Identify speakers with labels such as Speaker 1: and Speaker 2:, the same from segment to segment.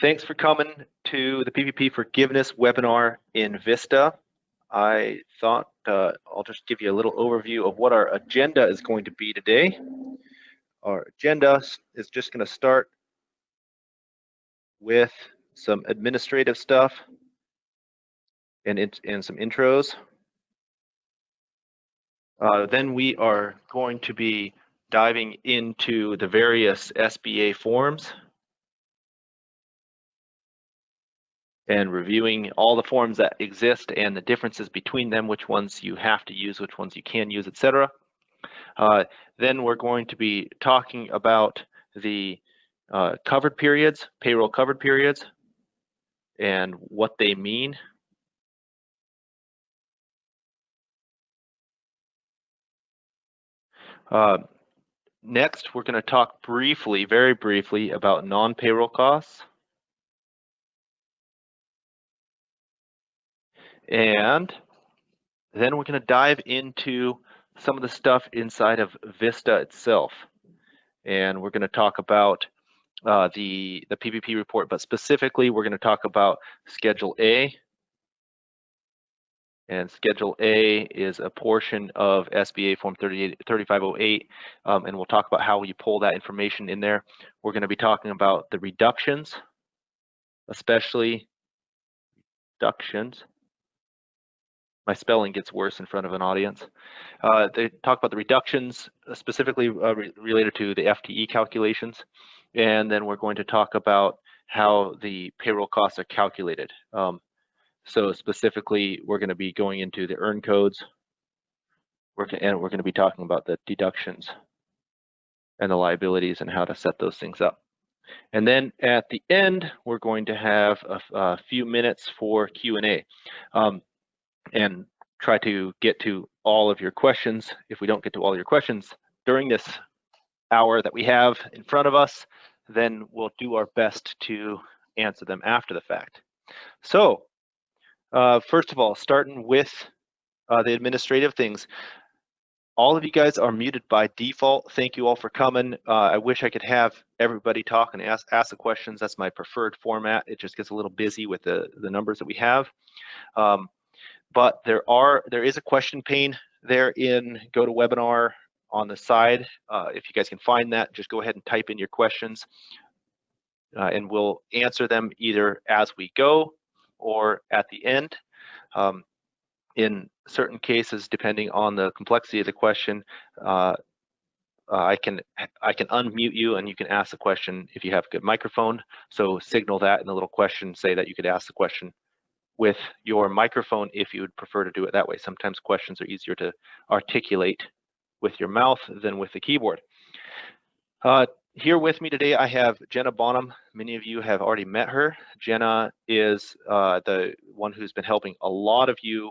Speaker 1: Thanks for coming to the PPP Forgiveness webinar in Vista. I thought I'll just give you a little overview of what our agenda is going to be today. Our agenda is just going to start with some administrative stuff and some intros. Then we are going to be diving into the various SBA forms and reviewing all the forms that exist and the differences between them, which ones you have to use, which ones you can use, etc. Then we're going to be talking about the covered periods, payroll covered periods, and what they mean. Next, we're going to talk briefly, very briefly, about non-payroll costs. And then we're going to dive into some of the stuff inside of Vista itself. And we're going to talk about the PPP report, but specifically we're going to talk about Schedule A. And Schedule A is a portion of SBA Form 3508, and we'll talk about how you pull that information in there. We're going to be talking about the reductions, especially reductions. My spelling gets worse in front of an audience. They talk about the reductions specifically related to the FTE calculations. And then we're going to talk about how the payroll costs are calculated. So specifically, we're going to be going into the earn codes. And we're going to be talking about the deductions and the liabilities and how to set those things up. And then at the end, we're going to have a few minutes for Q&A. And try to get to all of your questions. If we don't get to all your questions during this hour that we have in front of us, then we'll do our best to answer them after the fact. So first of all, starting with the administrative things, all of you guys are muted by default. Thank you all for coming. I wish I could have everybody talk and ask the questions. That's my preferred format. It just gets a little busy with the numbers that we have. But there is a question pane there in GoToWebinar on the side. If you guys can find that, just go ahead and type in your questions and we'll answer them either as we go or at the end. In certain cases, depending on the complexity of the question, I can unmute you and you can ask the question if you have a good microphone. So signal that in the little question, say that you could ask the question with your microphone if you would prefer to do it that way. Sometimes questions are easier to articulate with your mouth than with the keyboard. Here with me today, I have Jenna Bonham. Many of you have already met her. Jenna is the one who's been helping a lot of you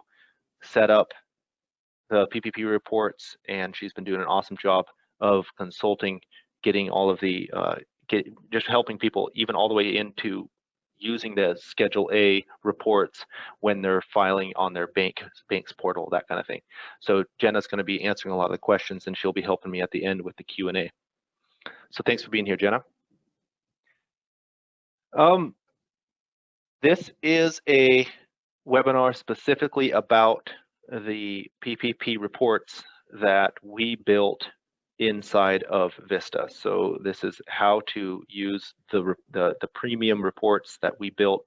Speaker 1: set up the PPP reports, and she's been doing an awesome job of consulting, getting all of the, just helping people even all the way into using the Schedule A reports when they're filing on their bank's portal, that kind of thing. So Jenna's going to be answering a lot of the questions, and she'll be helping me at the end with the Q&A. So thanks for being here, Jenna. This is a webinar specifically about the PPP reports that we built inside of Vista. So this is how to use the premium reports that we built.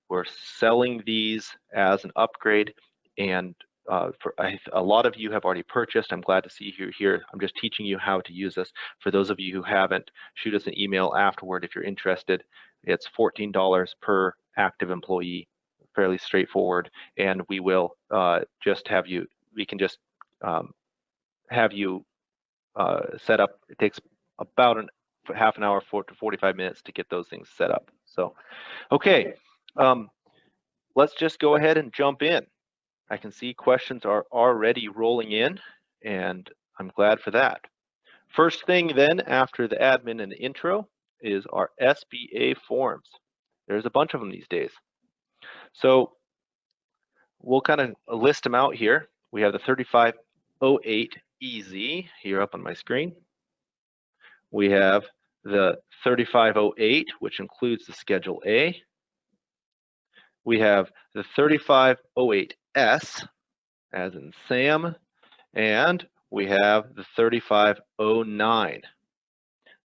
Speaker 1: We're selling these as an upgrade, and a lot of you have already purchased. I'm glad to see you here. I'm just teaching you how to use this. For those of you who haven't, shoot us an email afterward if you're interested. It's $14 per active employee, fairly straightforward, and we will just have you, we can just have you set up. It takes about half an hour to 45 minutes to get those things set up. So, okay, let's just go ahead and jump in. I can see questions are already rolling in, and I'm glad for that. First thing then, after the admin and the intro, is our SBA forms. There's a bunch of them these days. So we'll kind of list them out here. We have the 3508 EZ here up on my screen. We have the 3508, which includes the Schedule A. We have the 3508S, as in Sam, and we have the 3509.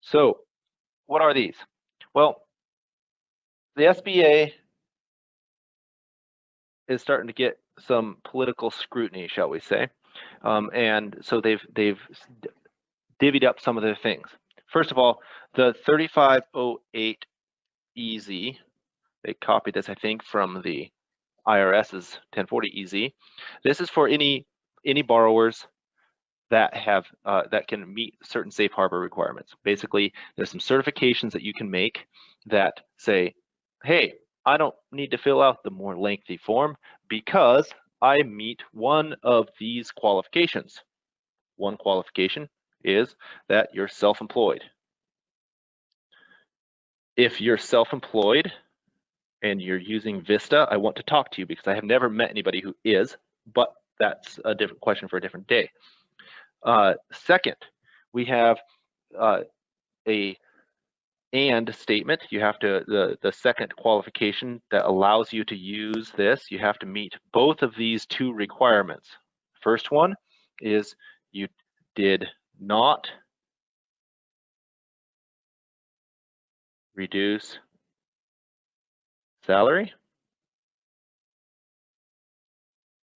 Speaker 1: So what are these? Well, the SBA is starting to get some political scrutiny, shall we say, and so they've divvied up some of their things. First of all, the 3508EZ, they copied this, I think, from the IRS's 1040EZ. This is for any borrowers that have that can meet certain safe harbor requirements. Basically, there's some certifications that you can make that say, hey, I don't need to fill out the more lengthy form because I meet one of these qualifications. One qualification is that you're self-employed. If you're self-employed and you're using Vista, I want to talk to you because I have never met anybody who is, but that's a different question for a different day. Second, we have a and statement. You have to, the second qualification that allows you to use this, you have to meet both of these two requirements. First one is you did not reduce salary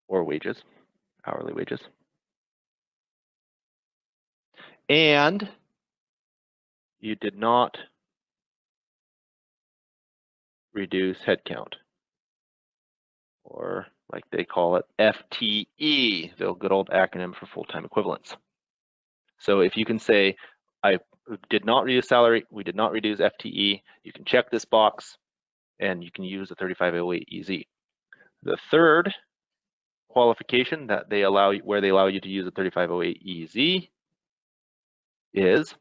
Speaker 1: or wages, hourly wages. And you did not reduce headcount, or like they call it, FTE, the good old acronym for full-time equivalents. So if you can say, I did not reduce salary, we did not reduce FTE, you can check this box and you can use the 3508EZ. The third qualification that they allow, where they allow you to use the 3508EZ is,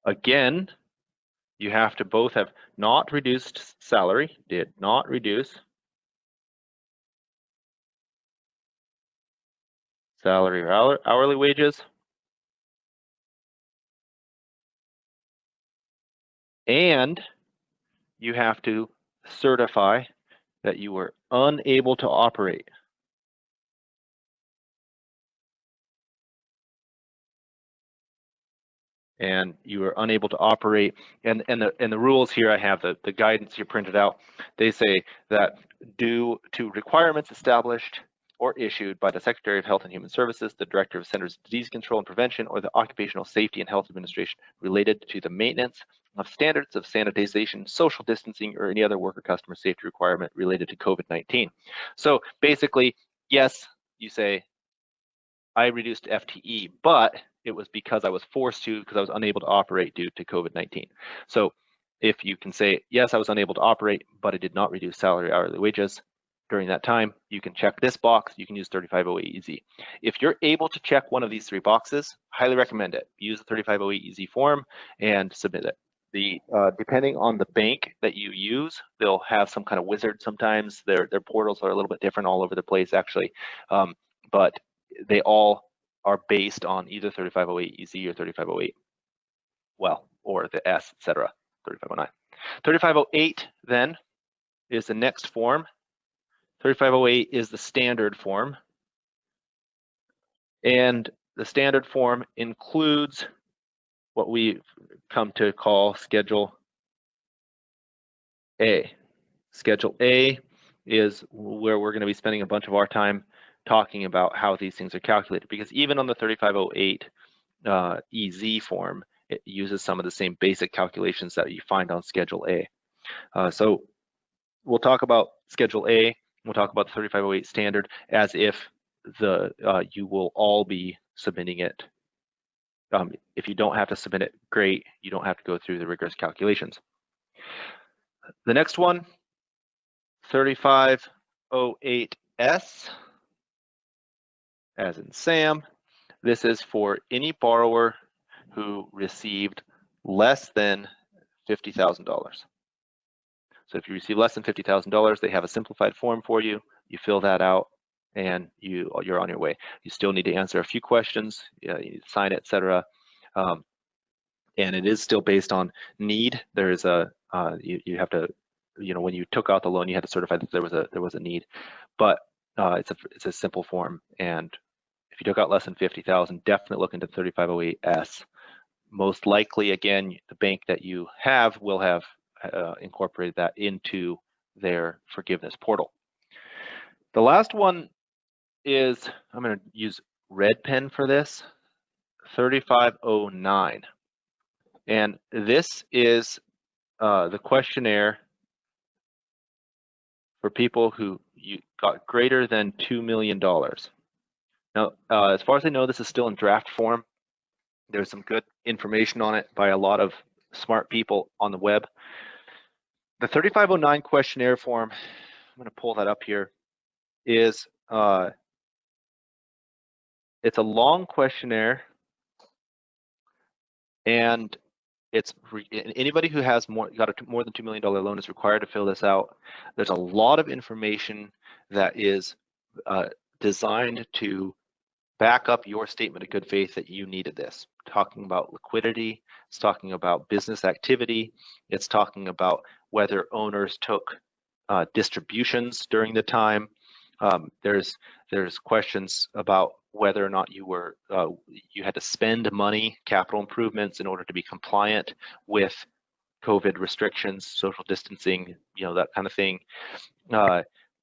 Speaker 1: again, you have to both have not reduced salary, did not reduce salary or hourly wages, and you have to certify that you were unable to operate. And you are unable to operate. And the rules here, I have the guidance here printed out. They say that due to requirements established or issued by the Secretary of Health and Human Services, the Director of Centers of Disease Control and Prevention, or the Occupational Safety and Health Administration related to the maintenance of standards of sanitization, social distancing, or any other worker customer safety requirement related to COVID-19. So basically, yes, you say, I reduced FTE, but it was because I was forced to, because I was unable to operate due to COVID-19. So if you can say, yes, I was unable to operate, but I did not reduce salary hourly wages during that time, you can check this box, you can use 3508EZ. If you're able to check one of these three boxes, highly recommend it. Use the 3508EZ form and submit it. Depending on the bank that you use, they'll have some kind of wizard sometimes. Their portals are a little bit different all over the place, actually. But they all are based on either 3508EZ or 3508, well, or the S, etc., 3509. 3508 then is the next form. 3508 is the standard form. And the standard form includes what we come to call Schedule A. Schedule A is where we're going to be spending a bunch of our time talking about how these things are calculated, because even on the 3508 EZ form, it uses some of the same basic calculations that you find on Schedule A. So we'll talk about Schedule A, we'll talk about the 3508 standard as if you will all be submitting it. If you don't have to submit it, great, you don't have to go through the rigorous calculations. The next one, 3508S, as in Sam. This is for any borrower who received less than $50,000. So if you receive less than $50,000, they have a simplified form for you. You fill that out, and you're on your way. You still need to answer a few questions, you need to sign it, etc. and it is still based on need. There is a you have to, when you took out the loan, you had to certify that there was a need, but it's a simple form, and if you took out less than 50,000, definitely look into 3508S. Most likely, again, the bank that you have will have incorporated that into their forgiveness portal. The last one is, I'm going to use red pen for this, 3509. And this is the questionnaire for people who you got greater than $2 million. Now, as far as I know, this is still in draft form. There's some good information on it by a lot of smart people on the web. The 3509 questionnaire form, I'm going to pull that up here, is it's a long questionnaire, and it's anybody who has got a more than $2 million loan is required to fill this out. There's a lot of information that is designed to back up your statement of good faith that you needed this. Talking about liquidity, it's talking about business activity, it's talking about whether owners took distributions during the time. There's questions about whether or not you had to spend money, capital improvements, in order to be compliant with COVID restrictions, social distancing, that kind of thing.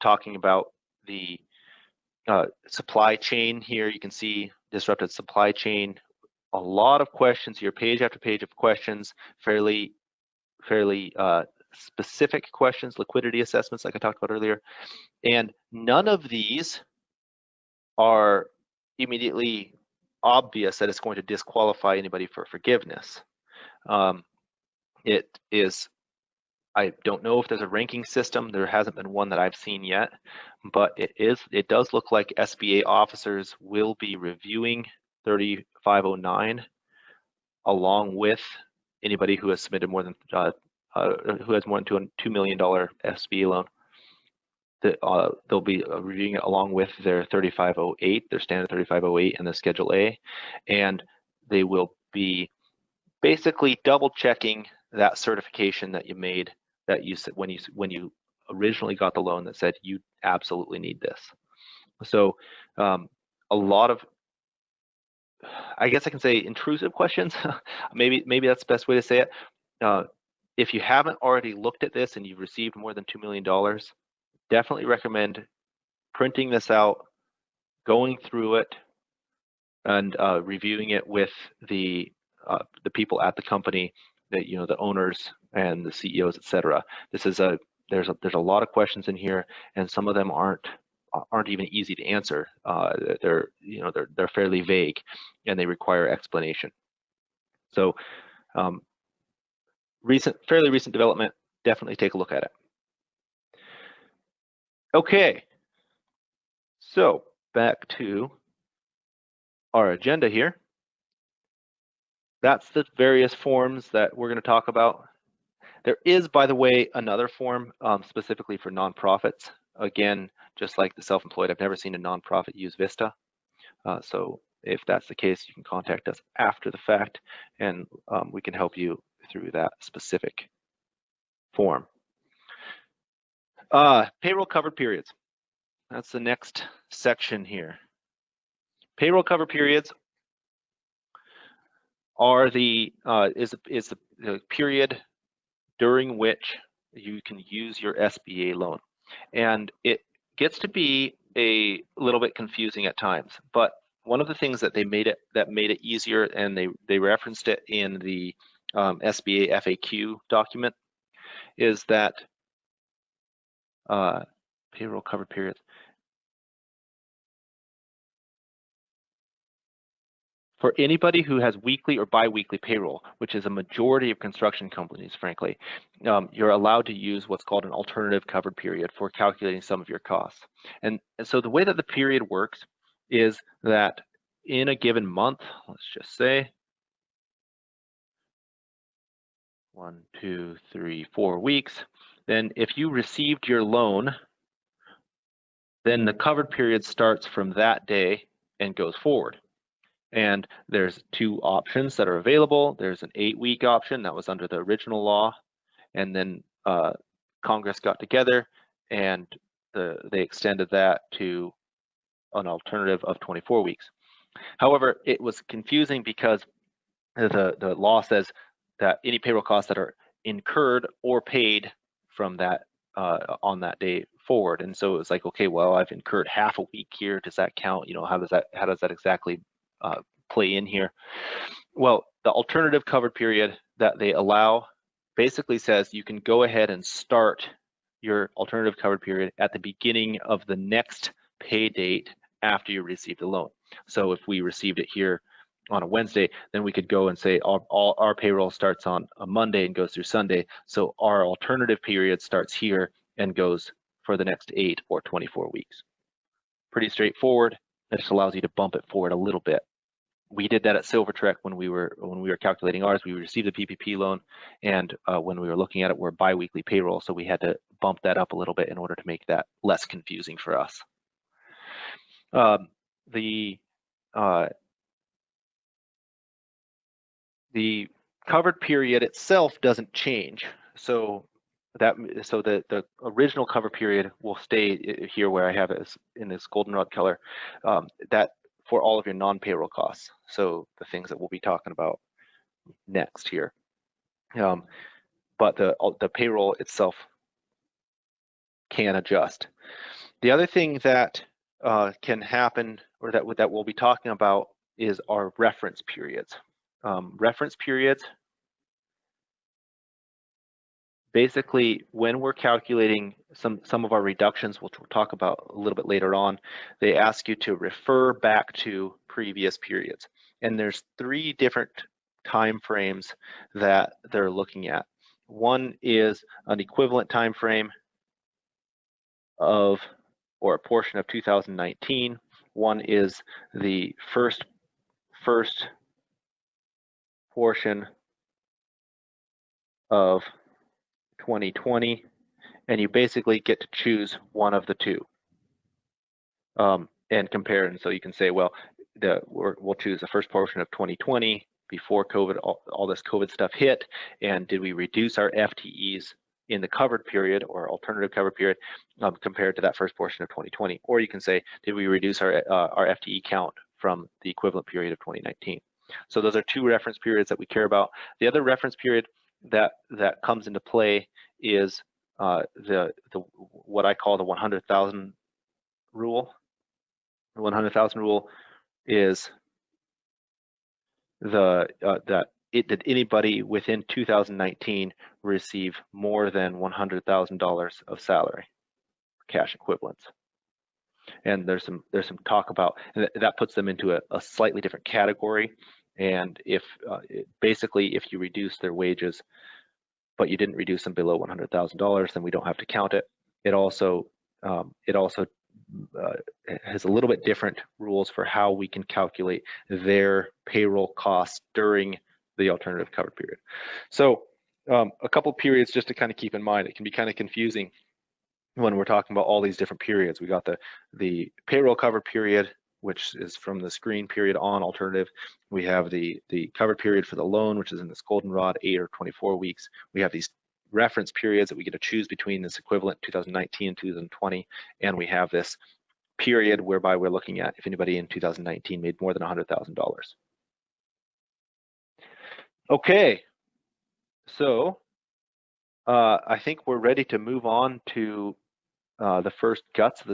Speaker 1: Talking about the supply chain here, you can see disrupted supply chain. A lot of questions here, page after page of questions, fairly specific questions, liquidity assessments like I talked about earlier. And none of these are immediately obvious that it's going to disqualify anybody for forgiveness. It is, I don't know if there's a ranking system. There hasn't been one that I've seen yet, but it does look like SBA officers will be reviewing 3509 along with anybody who has submitted more than who has more than $2 million SBA loan. They'll be reviewing it along with their 3508, their standard 3508 and the Schedule A, and they will be basically double checking that certification that you made, that you said when you originally got the loan, that said you absolutely need this. So a lot of, I guess I can say, intrusive questions. maybe that's the best way to say it. If you haven't already looked at this and you've received more than $2 million, definitely recommend printing this out, going through it, and reviewing it with the people at the company, that the owners and the CEOs, etc. This is there's a lot of questions in here, and some of them aren't even easy to answer. They're fairly vague, and they require explanation. So fairly recent development, definitely take a look at it. Okay, so back to our agenda here. That's the various forms that we're going to talk about. There is, by the way, another form specifically for nonprofits. Again, just like the self-employed, I've never seen a nonprofit use Vista. So if that's the case, you can contact us after the fact, and we can help you through that specific form. Payroll covered periods. That's the next section here. Payroll covered periods are the period during which you can use your SBA loan, and it gets to be a little bit confusing at times. But one of the things that made it easier, and they referenced it in the SBA FAQ document, is that payroll covered periods. For anybody who has weekly or biweekly payroll, which is a majority of construction companies, frankly, you're allowed to use what's called an alternative covered period for calculating some of your costs. And so the way that the period works is that in a given month, let's just say 1, 2, 3, 4 weeks, then if you received your loan, then the covered period starts from that day and goes forward. And there's two options that are available. There's an 8-week option that was under the original law, and then Congress got together and they extended that to an alternative of 24 weeks. However, it was confusing because the law says that any payroll costs that are incurred or paid from that on that day forward. And so it was like, okay, well, I've incurred half a week here. Does that count? You know, how does that exactly play in here? Well, the alternative covered period that they allow basically says you can go ahead and start your alternative covered period at the beginning of the next pay date after you received the loan. So if we received it here on a Wednesday, then we could go and say all our payroll starts on a Monday and goes through Sunday. So our alternative period starts here and goes for the next 8 or 24 weeks. Pretty straightforward. It just allows you to bump it forward a little bit. We did that at Silvertrek when we were calculating ours. We received a PPP loan, and when we were looking at it, we're biweekly payroll, so we had to bump that up a little bit in order to make that less confusing for us. The covered period itself doesn't change, so the original cover period will stay here where I have it in this goldenrod color. That for all of your non-payroll costs, so the things that we'll be talking about next here. But the payroll itself can adjust. The other thing that can happen, or that we'll be talking about, is our reference periods. Reference periods, basically, when we're calculating some of our reductions, which we'll talk about a little bit later on, they ask you to refer back to previous periods. And there's 3 different time frames that they're looking at. One is an equivalent time frame of, or a portion of 2019. One is the first portion of 2020, and you basically get to choose one of the two and compare. And so you can say, well, we'll choose the first portion of 2020 before COVID, all this COVID stuff hit, and did we reduce our FTEs in the covered period or alternative covered period compared to that first portion of 2020? Or you can say, did we reduce our FTE count from the equivalent period of 2019? So those are 2 reference periods that we care about. The other reference period that comes into play is what I call the 100,000 rule. The 100,000 rule is did anybody within 2019 receive more than $100,000 of salary, cash equivalents? And there's some talk about, and that puts them into a slightly different category. And if basically if you reduce their wages, but you didn't reduce them below $100,000, then we don't have to count it. It also has a little bit different rules for how we can calculate their payroll costs during the alternative covered period. So a couple periods just to kind of keep in mind. It can be kind of confusing when we're talking about all these different periods. We got the payroll covered period, which is from this green period on alternative. We have the covered period for the loan, which is in this goldenrod, 8 or 24 weeks. We have these reference periods that we get to choose between, this equivalent 2019 and 2020, and we have this period whereby we're looking at if anybody in 2019 made more than $100,000. Okay, so I think we're ready to move on to the first guts of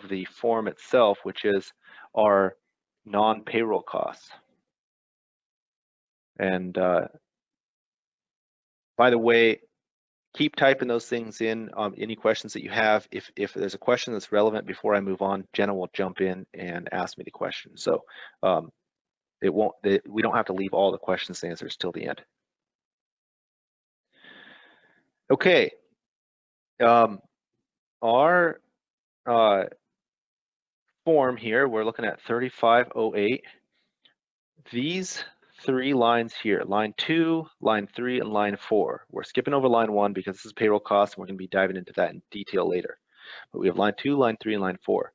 Speaker 1: the form itself, which is our non-payroll costs. And by the way, keep typing those things in. Any questions that you have. If there's a question that's relevant before I move on, Jenna will jump in and ask me the question. So we don't have to leave all the questions and answers till the end. Okay. Our form here, we're looking at 3508. These 3 lines here, line 2, line 3, and line 4. We're skipping over line 1 because this is payroll costs, and we're going to be diving into that in detail later. But we have line 2, line 3, and line 4.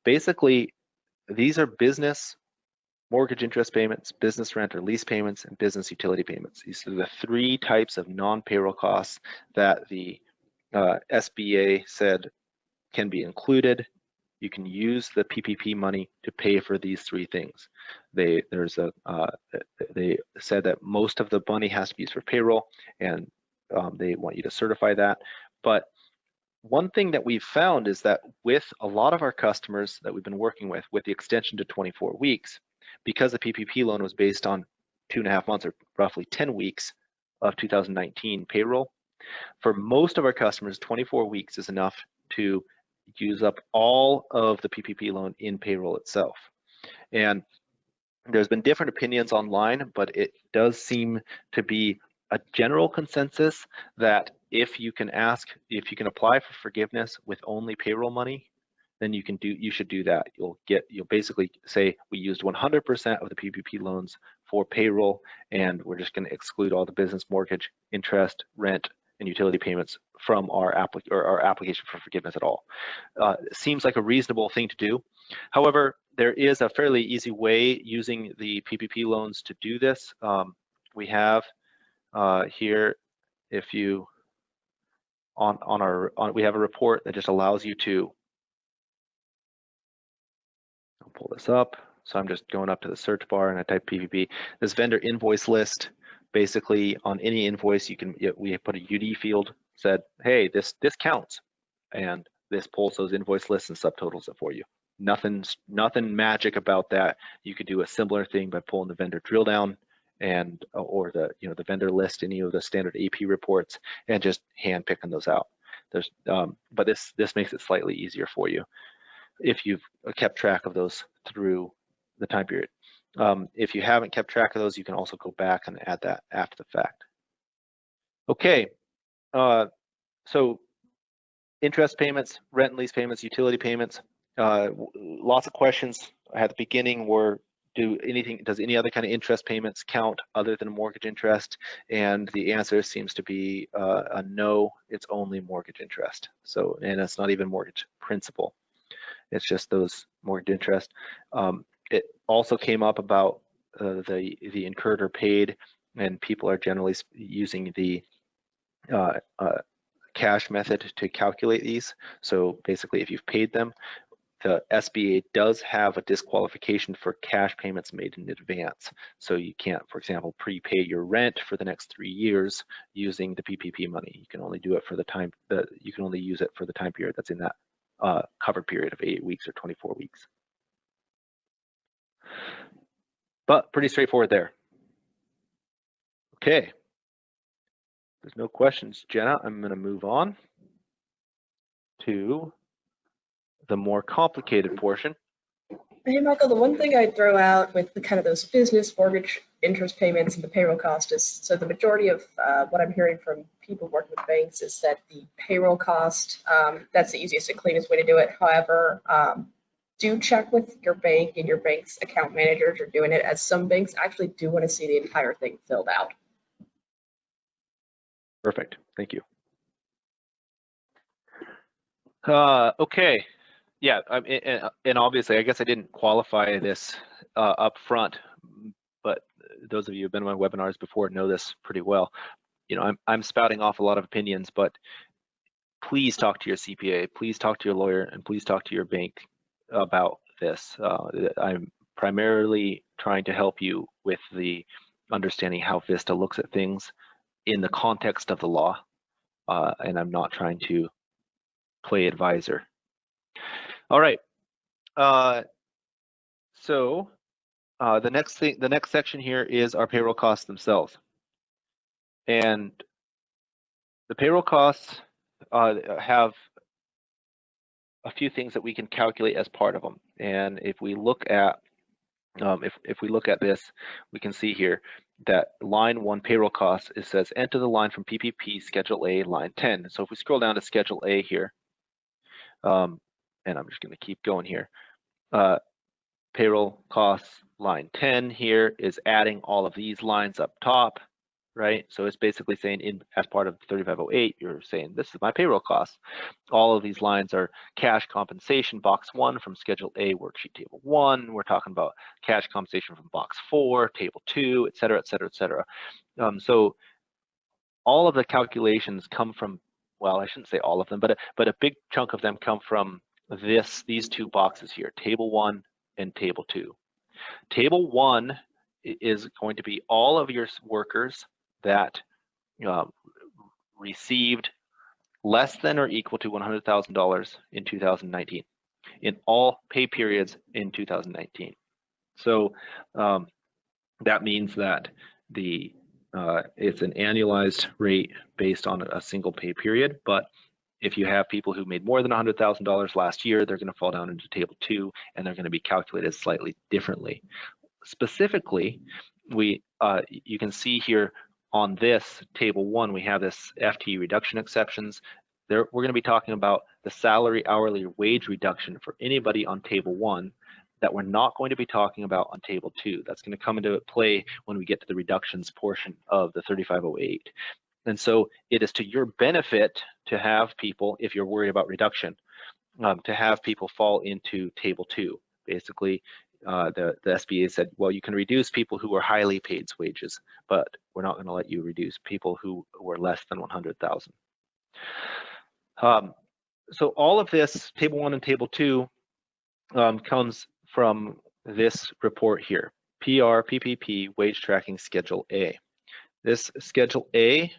Speaker 1: Basically, these are business mortgage interest payments, business rent or lease payments, and business utility payments. These are the 3 types of non-payroll costs that the SBA said can be included. You can use the PPP money to pay for these 3 things. They said that most of the money has to be used for payroll, and they want you to certify that. But one thing that we've found is that with a lot of our customers that we've been working with the extension to 24 weeks, because the PPP loan was based on 2.5 months or roughly 10 weeks of 2019 payroll, for most of our customers, 24 weeks is enough to use up all of the PPP loan in payroll itself. And there's been different opinions online, but it does seem to be a general consensus that if you can apply for forgiveness with only payroll money, then you should do that. You'll basically say we used 100% of the PPP loans for payroll, and we're just going to exclude all the business mortgage, interest, rent, and utility payments from our application for forgiveness at all. It seems like a reasonable thing to do. However, there is a fairly easy way using the PPP loans to do this. We have here, if you we have a report that just allows you to. I'll pull this up. So I'm just going up to the search bar and I type PPP. This vendor invoice list, basically on any invoice, we put a UD field, said, hey, this counts, and this pulls those invoice lists and subtotals it for you. Nothing magic about that. You could do a similar thing by pulling the vendor drill down and or the vendor list, any of the standard AP reports, and just hand picking those out. But this makes it slightly easier for you if you've kept track of those through the time period. If you haven't kept track of those, you can also go back and add that after the fact. Okay, so interest payments, rent and lease payments, utility payments. Lots of questions at the beginning were, does any other kind of interest payments count other than mortgage interest? And the answer seems to be a no, it's only mortgage interest. So, and it's not even mortgage principal. It's just those mortgage interest. It also came up about the incurred or paid, and people are generally using the cash method to calculate these. So basically, if you've paid them, the SBA does have a disqualification for cash payments made in advance. So you can't, for example, prepay your rent for the next 3 years using the PPP money. You can only do it for the time that you can only use it for the time period that's in that covered period of 8 weeks or 24 weeks. But pretty straightforward there. Okay. There's no questions, Jenna. I'm going to move on to the more complicated portion.
Speaker 2: Hey, Michael, the one thing I'd throw out with the kind of those business mortgage interest payments and the payroll cost is, so the majority of what I'm hearing from people working with banks is that the payroll cost, that's the easiest and cleanest way to do it. However, do check with your bank and your bank's account managers are doing it, as some banks actually do want to see the entire thing filled out.
Speaker 1: Perfect, thank you. Okay. Yeah, and obviously, I guess I didn't qualify this up front, but those of you who've been on my webinars before know this pretty well. You know, I'm spouting off a lot of opinions, but please talk to your CPA, please talk to your lawyer, and please talk to your bank about this. I'm primarily trying to help you with the understanding how Vista looks at things in the context of the law, and I'm not trying to play advisor. All right. So the next section here is our payroll costs themselves, and the payroll costs have a few things that we can calculate as part of them. And if we look at if we look at this, we can see here that line 1 payroll costs, it says enter the line from PPP Schedule A, line 10. So if we scroll down to Schedule A here, and I'm just going to keep going here. Payroll costs line 10 here is adding all of these lines up top right? So it's basically saying as part of 3508, you're saying this is my payroll cost. All of these lines are cash compensation, box 1 from Schedule A, worksheet table 1. We're talking about cash compensation from box 4, table 2, et cetera, et cetera, et cetera. So all of the calculations come from, well, I shouldn't say all of them, but a big chunk of them come from these two boxes here, table 1 and table 2. Table 1 is going to be all of your workers that received less than or equal to $100,000 in 2019, in all pay periods in 2019. So that means that it's an annualized rate based on a single pay period, but if you have people who made more than $100,000 last year, they're going to fall down into table 2, and they're going to be calculated slightly differently. Specifically, you can see here on this table 1, we have this FTE reduction exceptions. We're going to be talking about the salary hourly wage reduction for anybody on table 1 that we're not going to be talking about on table 2. That's going to come into play when we get to the reductions portion of the 3508. And so it is to your benefit to have people, if you're worried about reduction, to have people fall into table 2. Basically, the SBA said, well, you can reduce people who are highly paid wages, but we're not going to let you reduce people who were less than 100,000. So all of this, table 1 and table 2, comes from this report here, PR PPP Wage Tracking Schedule A. This Schedule A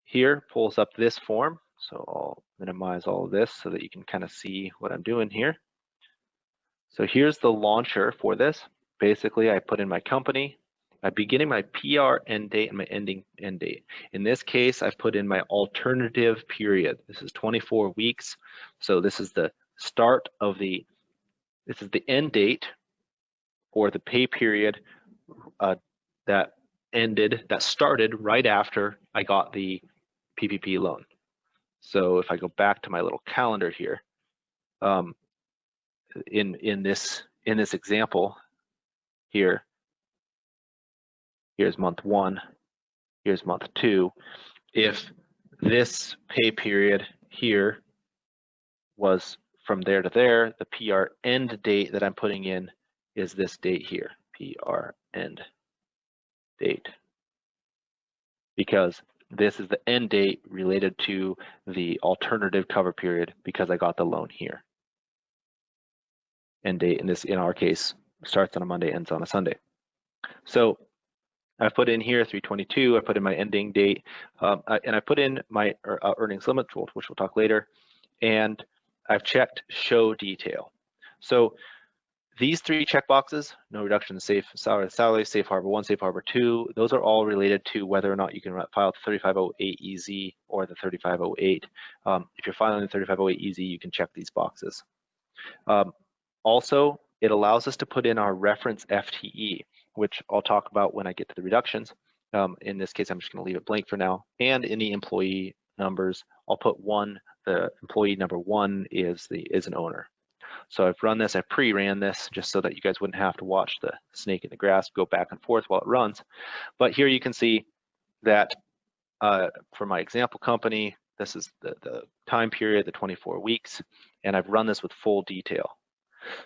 Speaker 1: here pulls up this form. So I'll minimize all of this so that you can kind of see what I'm doing here. So here's the launcher for this. Basically, I put in my company, my beginning, my PR end date, and my ending end date. In this case, I've put in my alternative period. This is 24 weeks. So this is the start of this is the end date or the pay period that started right after I got the PPP loan. So if I go back to my little calendar here, in this example here, here's month 1, here's month 2. If this pay period here was from there to there, the PR end date that I'm putting in is this date here, PR end date, because this is the end date related to the alternative cover period because I got the loan here. End date in our case starts on a Monday, ends on a Sunday. So I put in here 3/22. I put in my ending date, and I put in my earnings limit, which we'll talk later, and I've checked show detail. So these 3 checkboxes, no reduction in safe salary, safe harbor 1, safe harbor 2, those are all related to whether or not you can file the 3508 EZ or the 3508. If you're filing the 3508 EZ, you can check these boxes. Also, it allows us to put in our reference FTE, which I'll talk about when I get to the reductions. In this case, I'm just going to leave it blank for now. And in the employee numbers, I'll put 1. The employee number 1 is an owner. So I've run this, I pre-ran this just so that you guys wouldn't have to watch the snake in the grass go back and forth while it runs. But here you can see that for my example company, this is the time period, the 24 weeks, and I've run this with full detail.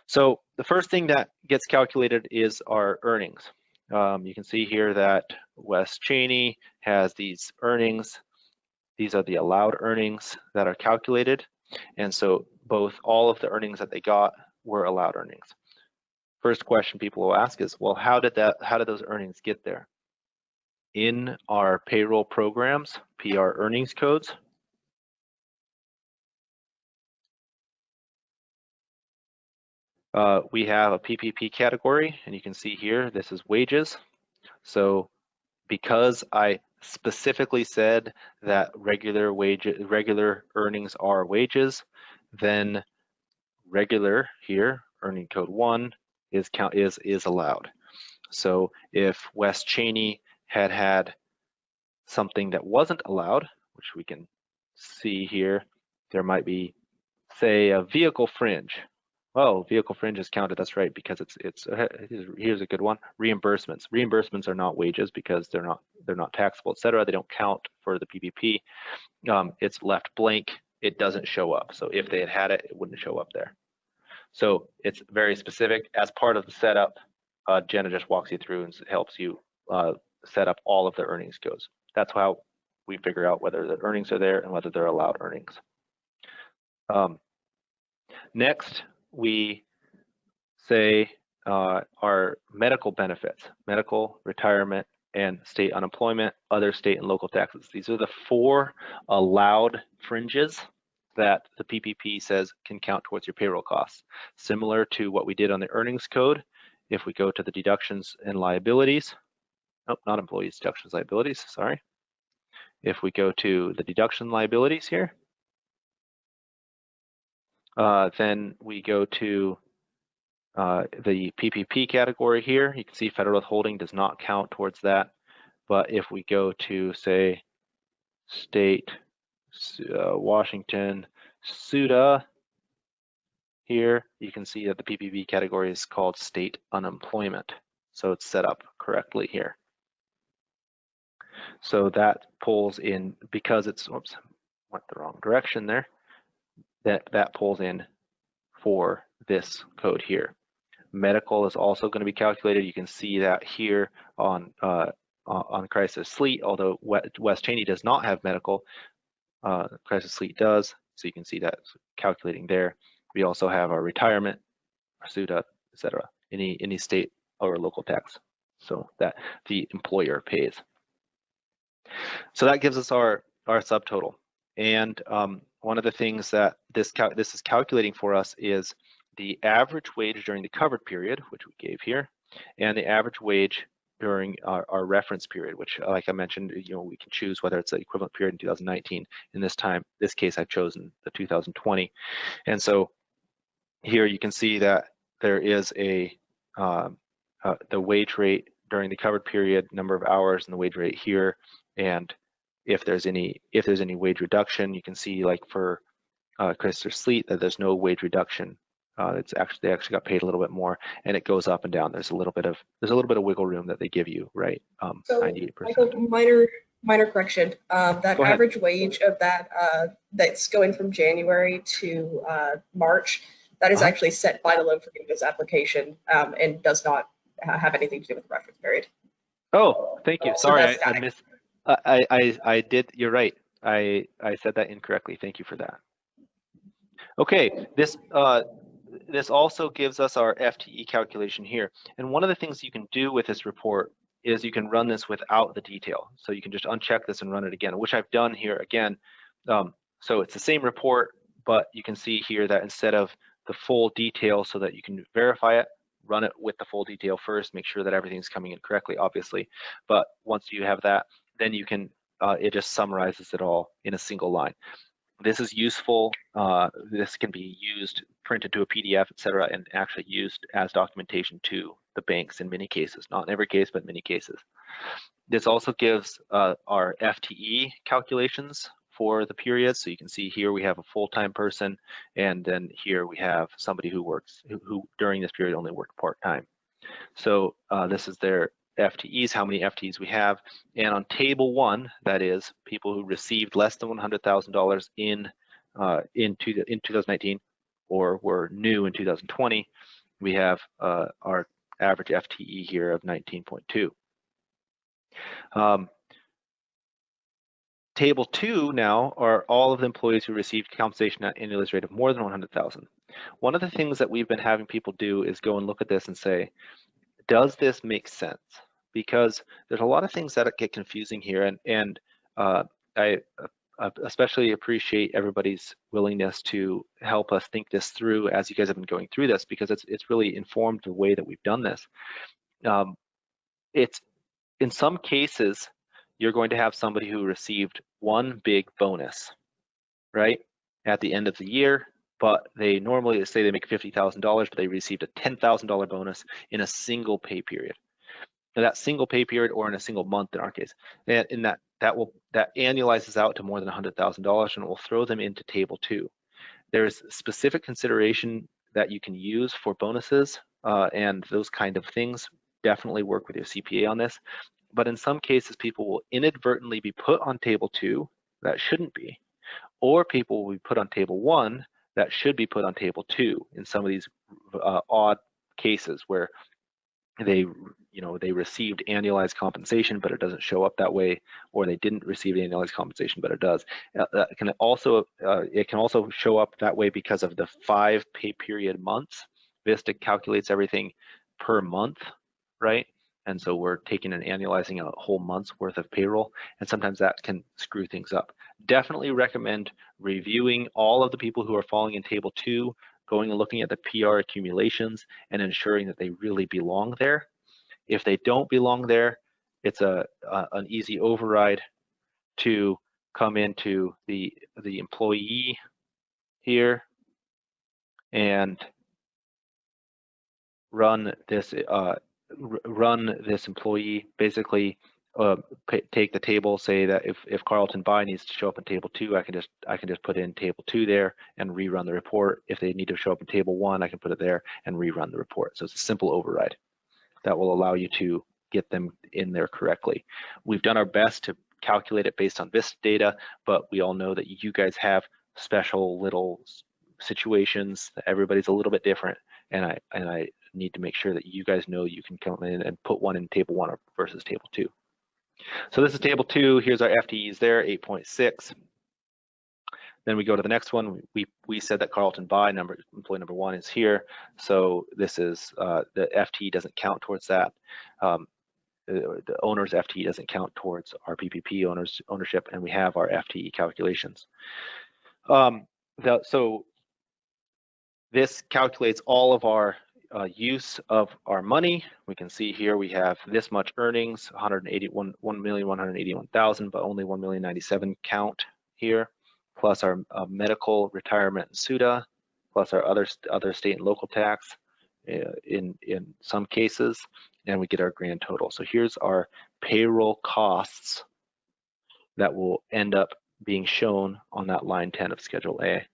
Speaker 1: So the first thing that gets calculated is our earnings. You can see here that West Cheney has these earnings. These are the allowed earnings that are calculated. And so all of the earnings that they got were allowed earnings. First question people will ask is, well, how did those earnings get there? In our payroll programs, PR earnings codes, we have a PPP category, and you can see here, this is wages. So because I specifically said that regular earnings are wages, then regular here, earning code 1 is allowed. So if West Cheney had something that wasn't allowed, which we can see here, there might be, say, a vehicle fringe. Oh, vehicle fringe is counted. That's right, because here's a good one. Reimbursements. Reimbursements are not wages because they're not they're not taxable, etc. They don't count for the PPP. It's left blank. It doesn't show up. So if they had it, it wouldn't show up there. So it's very specific. As part of the setup, Jenna just walks you through and helps you set up all of the earnings codes. That's how we figure out whether the earnings are there and whether they're allowed earnings. Next, we say our medical benefits, medical, retirement, and state unemployment, other state and local taxes. These are the 4 allowed fringes that the PPP says can count towards your payroll costs. Similar to what we did on the earnings code, if we go to the deductions and liabilities, nope, not employees, deductions, liabilities, sorry. If we go to the deduction liabilities here, then we go to the PPP category here. You can see federal withholding does not count towards that. But if we go to, say, state, Washington, SUTA, here, you can see that the PPP category is called state unemployment. So it's set up correctly here. So that pulls in, because it's, whoops, went the wrong direction there, that pulls in for this code here. Medical is also going to be calculated. You can see that here on Crisis Fleet, although West Cheney does not have medical, Crisis Fleet does. So you can see that calculating there. We also have our retirement, our SUTA, etc. Any state or local tax, so that the employer pays. So that gives us our subtotal. And one of the things that this is calculating for us is the average wage during the covered period, which we gave here, and the average wage during our reference period, which, like I mentioned, we can choose whether it's the equivalent period in 2019. In this case, I've chosen the 2020. And so here you can see that there is the wage rate during the covered period, number of hours, and the wage rate here. And if there's any wage reduction, you can see, like for Chrysler Fleet, that there's no wage reduction. They actually got paid a little bit more, and it goes up and down. There's a little bit of wiggle room that they give you, right?
Speaker 2: So
Speaker 1: 98%.
Speaker 2: Michael, minor correction. That average wage of that's going from January to March, that is actually set by the loan forgiveness application and does not have anything to do with the reference period.
Speaker 1: Oh, thank you.
Speaker 2: So
Speaker 1: Sorry, I missed. I did. You're right. I said that incorrectly. Thank you for that. Okay, this also gives us our FTE calculation here. And one of the things you can do with this report is you can run this without the detail. So you can just uncheck this and run it again, which I've done here again. So it's the same report, but you can see here that instead of the full detail, so that you can verify it, run it with the full detail first, make sure that everything's coming in correctly, obviously. But once you have that, then you can, it just summarizes it all in a single line. This is useful. This can be used, printed to a PDF, etc., and actually used as documentation to the banks in many cases, not in every case, but in many cases. This also gives our FTE calculations for the period. So you can see here we have a full-time person, and then here we have somebody who works, who during this period only worked part-time. So this is their FTEs, how many FTEs we have, and on table 1, that is people who received less than $100,000 in 2019 or were new in 2020, we have our average FTE here of 19.2. Table 2 now are all of the employees who received compensation at annualized rate of more than 100,000. One of the things that we've been having people do is go and look at this and say, does this make sense? Because there's a lot of things that get confusing here, and I especially appreciate everybody's willingness to help us think this through as you guys have been going through this, because it's really informed the way that we've done this. It's in some cases you're going to have somebody who received one big bonus, right, at the end of the year, but they normally say they make $50,000, but they received a $10,000 bonus in a single pay period. Now that single pay period, or in a single month in our case, and that annualizes out to more than $100,000, and it will throw them into table 2. There's specific consideration that you can use for bonuses and those kind of things. Definitely work with your CPA on this. but in some cases, people will inadvertently be put on table 2 that shouldn't be, or people will be put on table 1 that should be put on table 2 in some of these odd cases where they received annualized compensation, but it doesn't show up that way, or they didn't receive annualized compensation, but it does. It can also show up that way because of the 5 pay period months. Vista calculates everything per month, right? And so we're taking and annualizing a whole month's worth of payroll, and sometimes that can screw things up. Definitely recommend reviewing all of the people who are falling in table 2, going and looking at the PR accumulations and ensuring that they really belong there. If they don't belong there, it's an easy override to come into the employee here and run this employee. Basically, take the table, say that if Carlton Buy needs to show up in table 2, I can just put in table 2 there and rerun the report. If they need to show up in table 1, I can put it there and rerun the report. So it's a simple override that will allow you to get them in there correctly. We've done our best to calculate it based on Vista data, but we all know that you guys have special little situations. Everybody's a little bit different, and I need to make sure that you guys know you can come in and put one in table 1 versus table 2. So this is table 2. Here's our FTEs there, 8.6. Then we go to the next one. We said that Carlton Buy employee number 1 is here. So this is the FTE doesn't count towards that. The owner's FTE doesn't count towards our PPP ownership, and we have our FTE calculations. So this calculates all of our use of our money. We can see here we have this much earnings, 1,181,000, but only 1,097,000 count here, plus our medical, retirement, and SUDA, plus our other state and local tax in some cases, and we get our grand total. So here's our payroll costs that will end up being shown on that line 10 of Schedule A,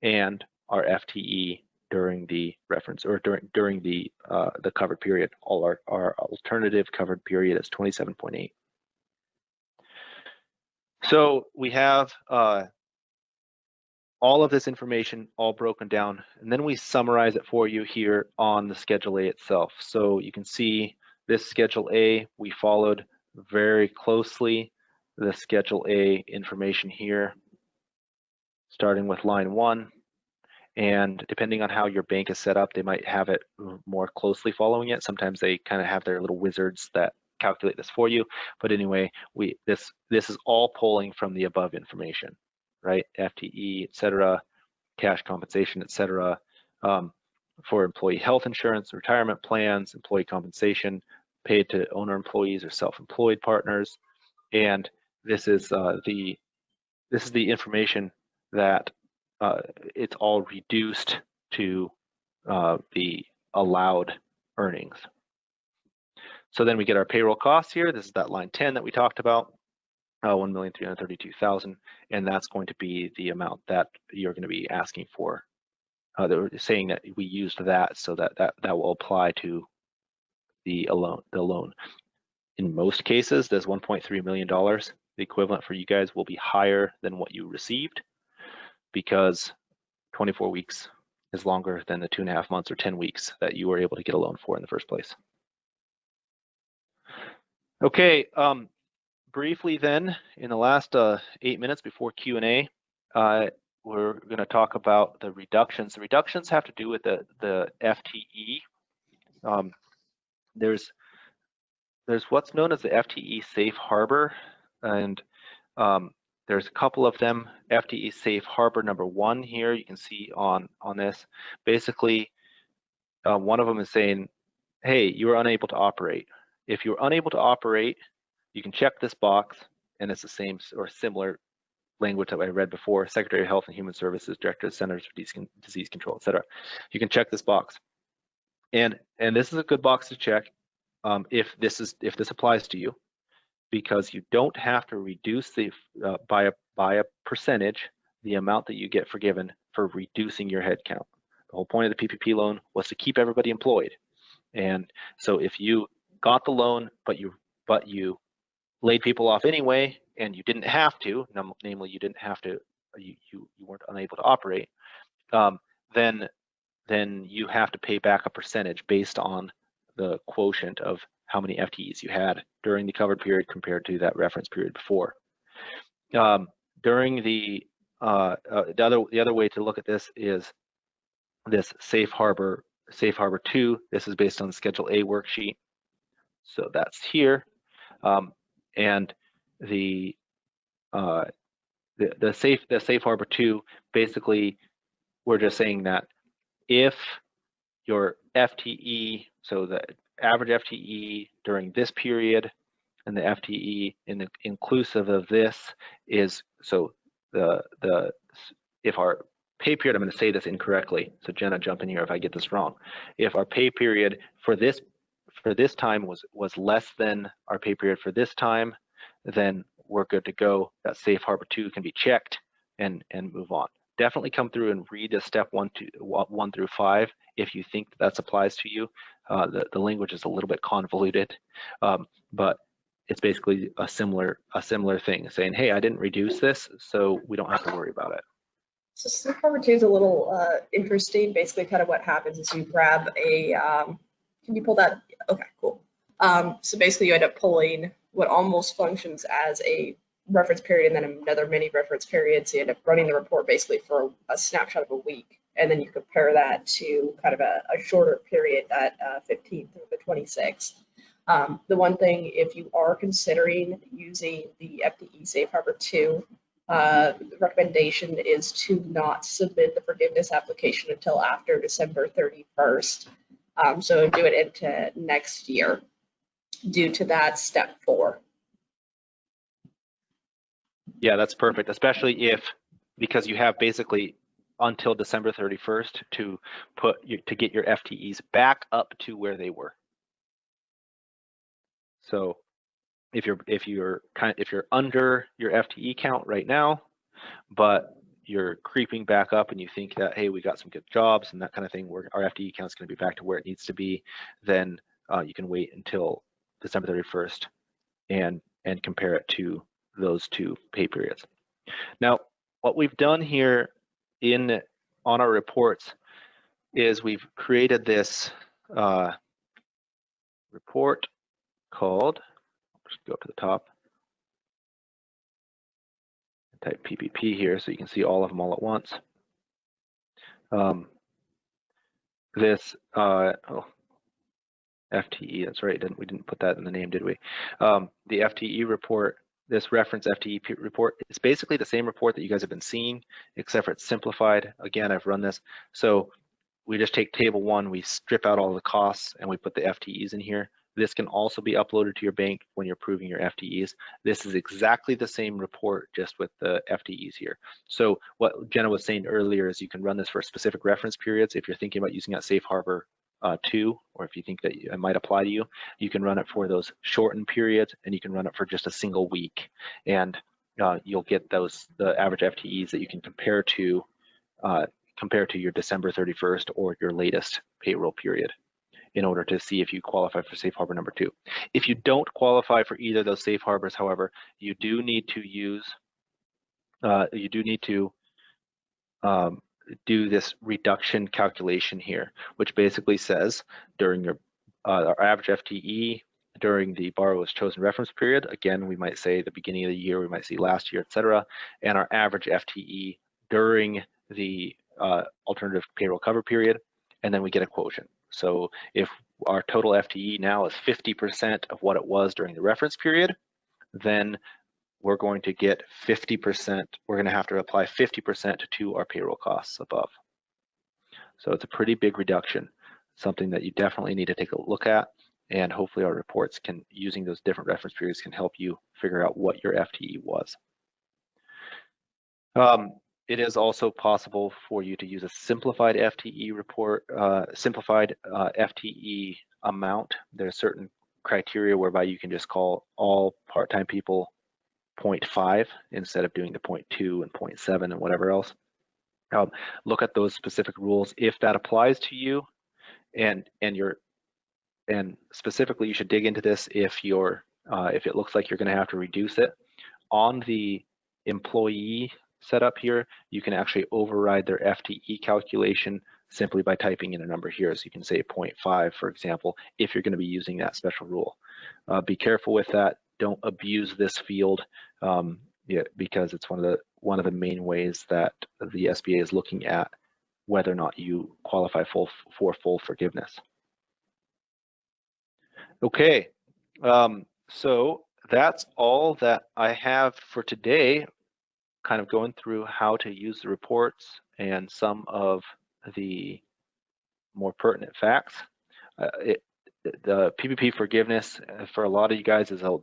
Speaker 1: and our FTE during the reference, or during the covered period. All our alternative covered period is 27.8. So we have all of this information all broken down, and then we summarize it for you here on the Schedule A itself. So you can see this Schedule A, we followed very closely the Schedule A information here, starting with line 1. And depending on how your bank is set up, they might have it more closely following it. Sometimes they kind of have their little wizards that calculate this for you. But anyway, this is all pulling from the above information, right? FTE, et cetera, cash compensation, et cetera, for employee health insurance, retirement plans, employee compensation paid to owner employees or self-employed partners. And this is the information that it's all reduced to the allowed earnings. So then we get our payroll costs here. This is that line 10 that we talked about, 1,332,000, and that's going to be the amount that you're going to be asking for. They're saying that we used that, so that will apply to the loan. In most cases, this $1.3 million, the equivalent for you guys will be higher than what you received, because 24 weeks is longer than the 2.5 months or 10 weeks that you were able to get a loan for in the first place. Okay, briefly then, in the last 8 minutes before Q&A, we're going to talk about the reductions. The reductions have to do with the FTE. There's what's known as the FTE safe harbor, and there's a couple of them. FTE safe harbor number 1 here, you can see on this. Basically, one of them is saying, hey, you are unable to operate. If you're unable to operate, you can check this box, and it's the same or similar language that I read before: Secretary of Health and Human Services, Director of Centers for Disease Control, etc. You can check this box, and this is a good box to check if this applies to you, because you don't have to reduce the by a percentage the amount that you get forgiven for reducing your head count. The whole point of the PPP loan was to keep everybody employed, and so if you got the loan but but you laid people off anyway, and you didn't have to, namely you didn't have to, you weren't unable to operate, then you have to pay back a percentage based on the quotient of how many FTEs you had during the covered period compared to that reference period before. During the other way to look at this is this Safe Harbor 2. This is based on the Schedule A worksheet. So that's here, and the Safe Harbor 2, basically, we're just saying that if your FTE, so the average FTE during this period and the FTE inclusive of this is, so if our pay period, I'm going to say this incorrectly, so Jenna, jump in here if I get this wrong. If our pay period for this time was less than our pay period for this time, then we're good to go. That Safe Harbor 2 can be checked and move on. Definitely come through and read the step 1 through 5 if you think that applies to you. The language is a little bit convoluted, but it's basically a similar thing, saying, hey, I didn't reduce this, so we don't have to worry about it.
Speaker 2: So Safe Harbor 2 is a little interesting. Basically, kind of what happens is you grab a, can you pull that? Okay, cool. So basically you end up pulling what almost functions as a reference period and then another mini reference period. So you end up running the report basically for a snapshot of a week. And then you compare that to kind of a shorter period, that 15th through the 26th. The one thing, if you are considering using the FTE Safe Harbor 2, the recommendation is to not submit the forgiveness application until after December 31st. So do it into next year due to that step 4.
Speaker 1: Yeah, that's perfect, especially because you have basically until December 31st to get your FTEs back up to where they were. So if you're under your FTE count right now, but you're creeping back up and you think that, hey, we got some good jobs and that kind of thing, where our FTE count is going to be back to where it needs to be, then you can wait until December 31st and compare it to those 2 pay periods. Now, what we've done here on our reports is we've created this report called, just go up to the top, type PPP here so you can see all of them all at once. This FTE, that's right, we didn't put that in the name, did we? The FTE report, this reference FTE report, it's basically the same report that you guys have been seeing, except for it's simplified. Again, I've run this. So we just take table 1, we strip out all the costs, and we put the FTEs in here. This can also be uploaded to your bank when you're approving your FTEs. This is exactly the same report, just with the FTEs here. So what Jenna was saying earlier is you can run this for specific reference periods. If you're thinking about using that Safe Harbor 2, or if you think that it might apply to you, you can run it for those shortened periods, and you can run it for just a single week, and you'll get the average FTEs that you can compare to your December 31st or your latest payroll period, in order to see if you qualify for Safe Harbor number 2. If you don't qualify for either of those Safe Harbors, however, you do need to do this reduction calculation here, which basically says during our average FTE during the borrower's chosen reference period, again, we might say the beginning of the year, we might see last year, etc., and our average FTE during the alternative payroll cover period, and then we get a quotient. So if our total FTE now is 50% of what it was during the reference period, then we're going to get 50%, we're going to have to apply 50% to our payroll costs above. So it's a pretty big reduction, something that you definitely need to take a look at, and hopefully our reports can, using those different reference periods, can help you figure out what your FTE was. It is also possible for you to use a simplified FTE report, simplified FTE amount. There's certain criteria whereby you can just call all part-time people 0.5 instead of doing the 0.2 and 0.7 and whatever else. Look at those specific rules if that applies to you, and specifically you should dig into this if your if it looks like you're going to have to reduce it. On the employee setup here, you can actually override their FTE calculation simply by typing in a number here. So you can say 0.5, for example, if you're going to be using that special rule. Be careful with that. Don't abuse this field because it's one of the main ways that the SBA is looking at whether or not you qualify for full forgiveness. Okay, so that's all that I have for today, kind of going through how to use the reports and some of the more pertinent facts. The PPP forgiveness for a lot of you guys is a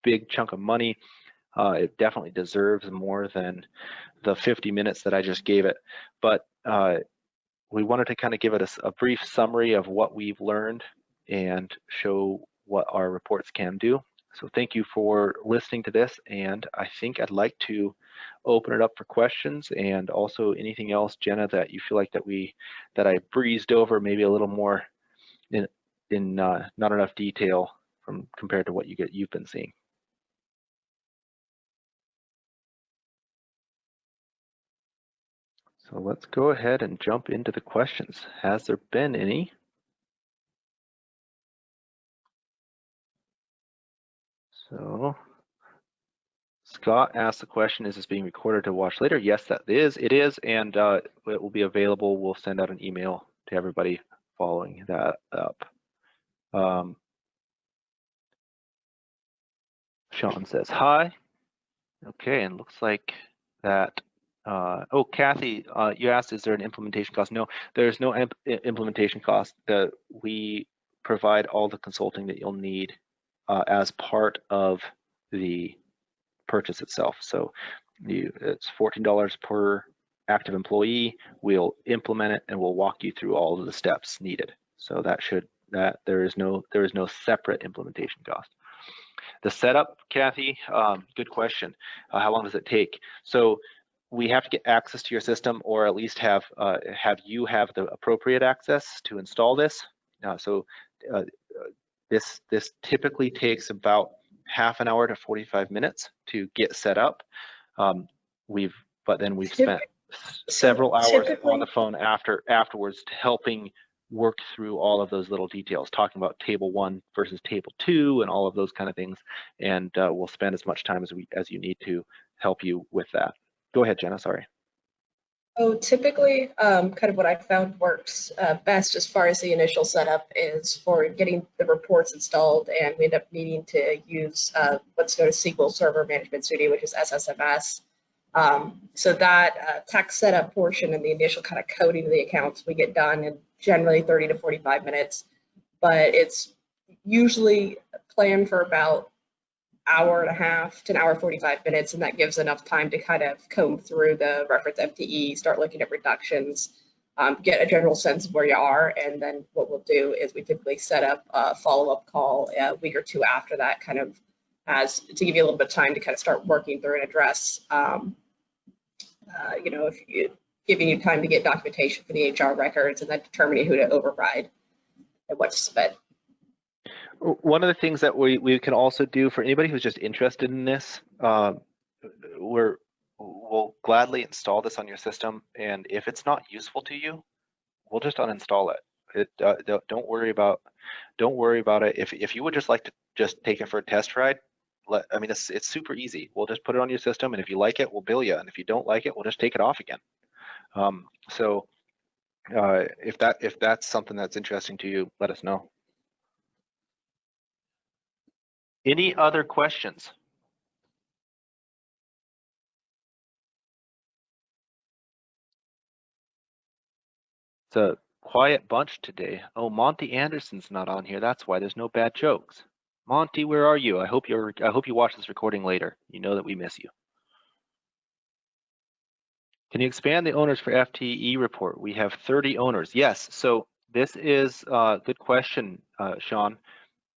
Speaker 1: big chunk of money. It definitely deserves more than the 50 minutes that I just gave it, but we wanted to kind of give it a brief summary of what we've learned and show what our reports can do. So thank you for listening to this, and I think I'd like to open it up for questions and also anything else, Jenna, that you feel like that I breezed over maybe a little more in not enough detail compared to what you've been seeing. So let's go ahead and jump into the questions. Has there been any? So Scott asked the question, is this being recorded to watch later? Yes, it is, and it will be available. We'll send out an email to everybody following that up. Sean says hi. Okay, and looks like that. Oh, Kathy, you asked, is there an implementation cost? No, there's no implementation cost. We provide all the consulting that you'll need as part of the purchase itself. So it's $14 per active employee. We'll implement it and we'll walk you through all of the steps needed. So there is no separate implementation cost. The setup, Kathy, good question. How long does it take? So we have to get access to your system, or at least have you have the appropriate access to install this. This typically takes about half an hour to 45 minutes to get set up. But then we've spent several hours on the phone afterwards helping work through all of those little details, talking about table 1 versus table 2 and all of those kind of things. And we'll spend as much time as you need to help you with that. Go ahead, Jenna, sorry.
Speaker 2: Oh, typically, kind of what I found works best as far as the initial setup is for getting the reports installed, and we end up needing to use what's known as SQL Server Management Studio, which is SSMS. So that tax setup portion and the initial kind of coding of the accounts we get done in generally 30 to 45 minutes, but it's usually planned for about hour and a half to an hour 45 minutes, and that gives enough time to kind of comb through the reference FTE, start looking at reductions, get a general sense of where you are, and then what we'll do is we typically set up a follow-up call a week or two after that, kind of as to give you a little bit of time to kind of start working through and address, giving you time to get documentation for the HR records and then determining who to override and what to submit.
Speaker 1: One of the things that we can also do for anybody who's just interested in this, we'll gladly install this on your system, and if it's not useful to you, we'll just uninstall it. Don't worry about it. If you would just like to just take it for a test ride, it's super easy. We'll just put it on your system, and if you like it, we'll bill you, and if you don't like it, we'll just take it off again. If that's something that's interesting to you, let us know. Any other questions? It's a quiet bunch today. Oh, Monty Anderson's not on here. That's why there's no bad jokes. Monty, where are you? I hope you watch this recording later. You know that we miss you. Can you expand the owners for FTE report? We have 30 owners. Yes. So this is a good question, Sean.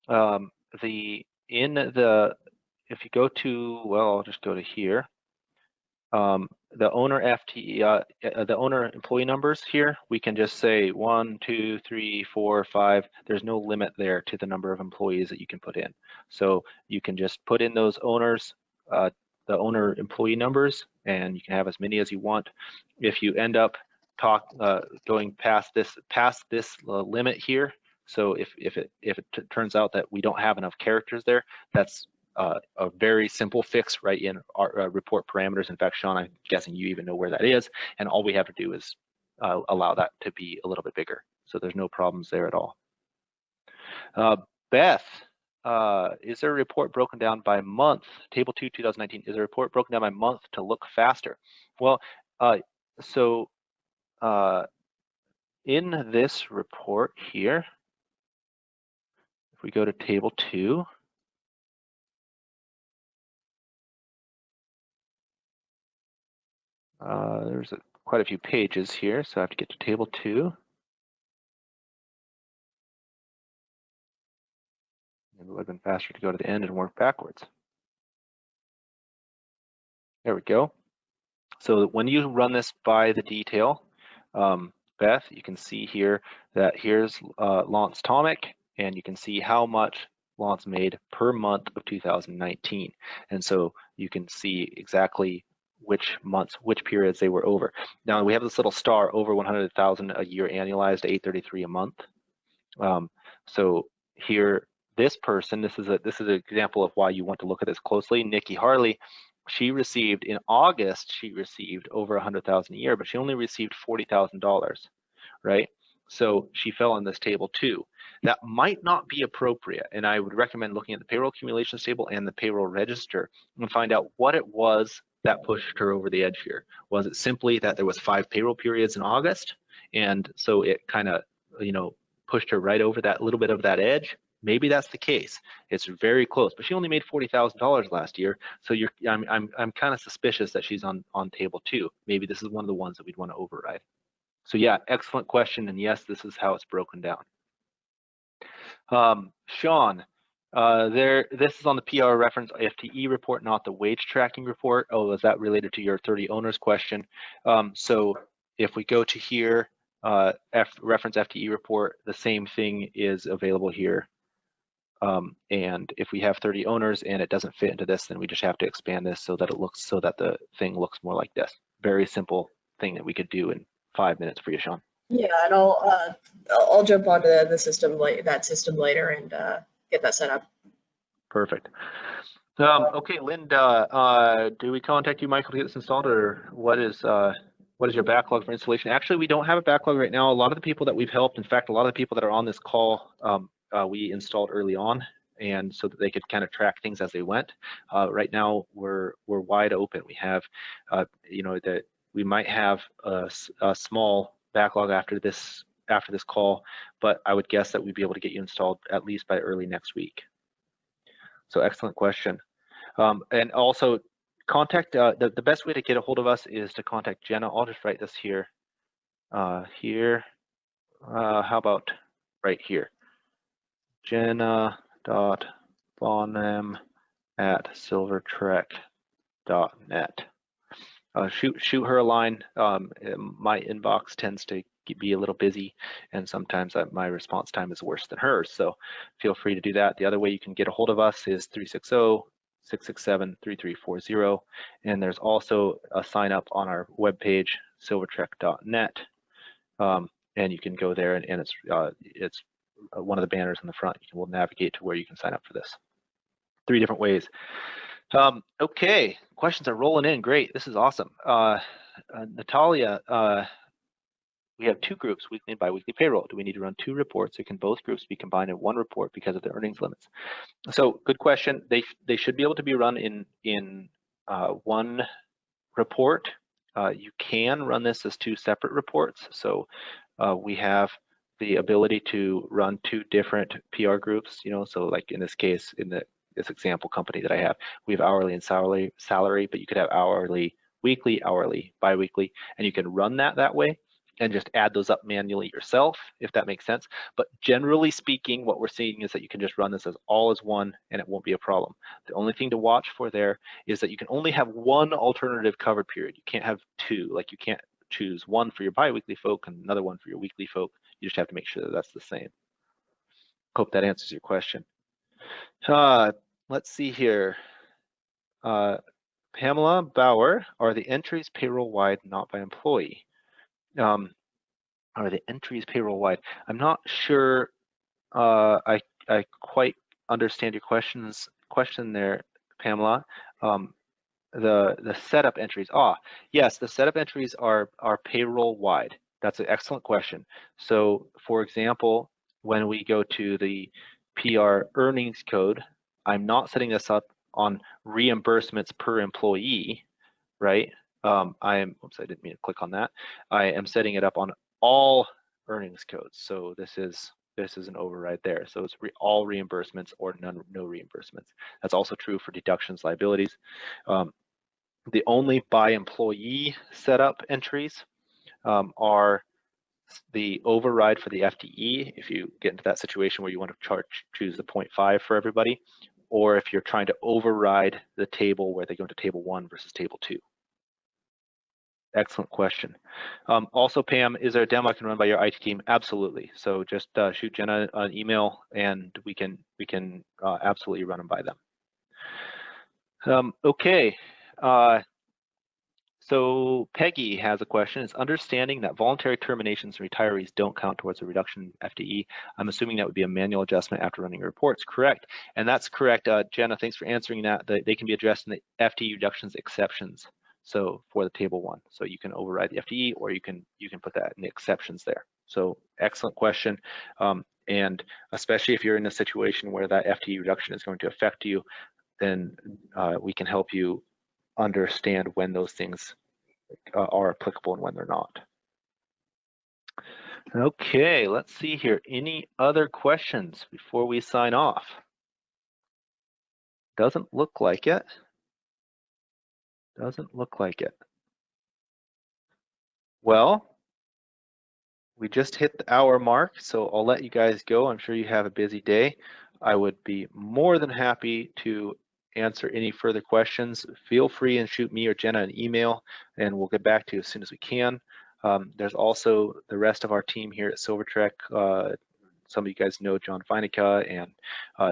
Speaker 1: If you go to, well, I'll just go to here. the owner FTE, the owner employee numbers here, we can just say 1, 2, 3, 4, 5. There's no limit there to the number of employees that you can put in. So you can just put in those owners, the owner employee numbers, and you can have as many as you want. If you end up going past this limit here, so if it turns out that we don't have enough characters there, that's a very simple fix right in our report parameters. In fact, Sean, I'm guessing you even know where that is, and all we have to do is allow that to be a little bit bigger. So there's no problems there at all. Beth, is there a report broken down by month? Table 2, 2019, is a report broken down by month to look faster? Well, in this report here, if we go to table 2, there's quite a few pages here, so I have to get to table 2. Maybe it would have been faster to go to the end and work backwards. There we go. So when you run this by the detail, Beth, you can see here that here's Lance Tomic, and you can see how much Lance made per month of 2019. And so you can see exactly which months, which periods they were over. Now we have this little star over 100,000 a year annualized, 833 a month. So here, this person, this is an example of why you want to look at this closely. Nikki Harley, she received in August, she received over 100,000 a year, but she only received $40,000, right? So she fell on this table too. That might not be appropriate, and I would recommend looking at the payroll accumulations table and the payroll register and find out what it was that pushed her over the edge here. Was it simply that there was 5 payroll periods in August, and so it kind of, pushed her right over that little bit of that edge? Maybe that's the case. It's very close, but she only made $40,000 last year. So I'm kind of suspicious that she's on table 2. Maybe this is one of the ones that we'd want to override. So yeah, excellent question, and yes, this is how it's broken down. Sean, this is on the PR reference FTE report, not the wage tracking report. Oh, is that related to your 30 owners question? So if we go to here, reference FTE report, the same thing is available here. And if we have 30 owners and it doesn't fit into this, then we just have to expand this so that the thing looks more like this. Very simple thing that we could do in 5 minutes for you, Sean.
Speaker 2: Yeah, and I'll jump onto that system later and get that set up.
Speaker 1: Perfect. Okay, Linda, do we contact you, Michael, to get this installed, or what is your backlog for installation? Actually, we don't have a backlog right now. A lot of the people that we've helped, in fact, a lot of the people that are on this call, we installed early on, and so that they could kind of track things as they went. Right now, we're wide open. We have, that we might have a small backlog after this call, but I would guess that we'd be able to get you installed at least by early next week. So excellent question. And also contact, the best way to get a hold of us is to contact Jenna. I'll just write this here. How about right here? jenna.bonham@silvertrek.net. Shoot her a line. My inbox tends to be a little busy, and sometimes my response time is worse than hers, so feel free to do that. The other way you can get a hold of us is 360-667-3340, and there's also a sign up on our webpage, silvertrek.net, and you can go there, and it's one of the banners in the front. We'll navigate to where you can sign up for this. 3 different ways. Okay, questions are rolling in. Great, this is awesome. Natalia, we have 2 groups, weekly and biweekly payroll. Do we need to run 2 reports, or can both groups be combined in 1 report because of the earnings limits? So good question. They should be able to be run in 1 report. You can run this as 2 separate reports. So we have the ability to run 2 different PR groups, so like in this case, in this example company that I have, we have hourly and salary, but you could have hourly, weekly, hourly, biweekly, and you can run that way. and just add those up manually yourself, if that makes sense. But generally speaking, what we're seeing is that you can just run this as all as one and it won't be a problem. The only thing to watch for there is that you can only have one alternative covered period. You can't have two. Like you can't choose one for your biweekly folk and another one for your weekly folk. You just have to make sure that that's the same. Hope that answers your question. Let's see here. Pamela Bauer, are the entries payroll-wide, not by employee? Are the entries payroll-wide? I'm not sure I quite understand your question there, Pamela. The setup entries. Yes, the setup entries are payroll-wide. That's an excellent question. So, for example, when we go to the PR earnings code, I'm not setting this up on reimbursements per employee, right? Oops, I didn't mean to click on that. I am setting it up on all earnings codes. So this is an override there. So it's all reimbursements or no reimbursements. That's also true for deductions, liabilities. The only by employee setup entries are the override for the FTE, if you get into that situation where you want to choose the 0.5 for everybody, or if you're trying to override the table where they go into table 1 versus table 2. Excellent question. Also, Pam, is there a demo I can run by your IT team? Absolutely. So just shoot Jenna an email and we can absolutely run them by them. Okay. So Peggy has a question. It's understanding that voluntary terminations and retirees don't count towards a reduction in FTE. I'm assuming that would be a manual adjustment after running reports. Correct. And that's correct. Jenna, thanks for answering that. They can be addressed in the FTE reductions exceptions. So for the table 1, so you can override the FTE or you can put that in the exceptions there. So excellent question. And especially if you're in a situation where that FTE reduction is going to affect you, then we can help you understand when those things are applicable and when they're not. Okay, let's see here. Any other questions before we sign off? Doesn't look like it. Doesn't look like it. Well, we just hit the hour mark, so I'll let you guys go. I'm sure you have a busy day. I would be more than happy to answer any further questions. Feel free and shoot me or Jenna an email, and we'll get back to you as soon as we can. There's also the rest of our team here at Silvertrek. Some of you guys know John Feinica and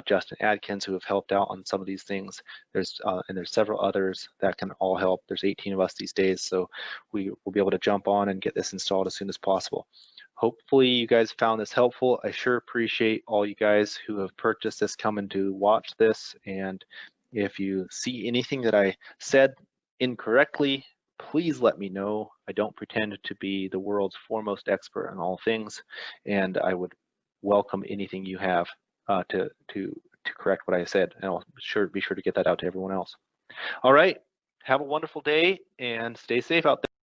Speaker 1: Justin Adkins, who have helped out on some of these things. There's several others that can all help. There's 18 of us these days, so we will be able to jump on and get this installed as soon as possible. Hopefully you guys found this helpful. I sure appreciate all you guys who have purchased this coming to watch this. And if you see anything that I said incorrectly, please let me know. I don't pretend to be the world's foremost expert on all things, and I would welcome anything you have to correct what I said, and I'll be sure to get that out to everyone else. All right, have a wonderful day and stay safe out there.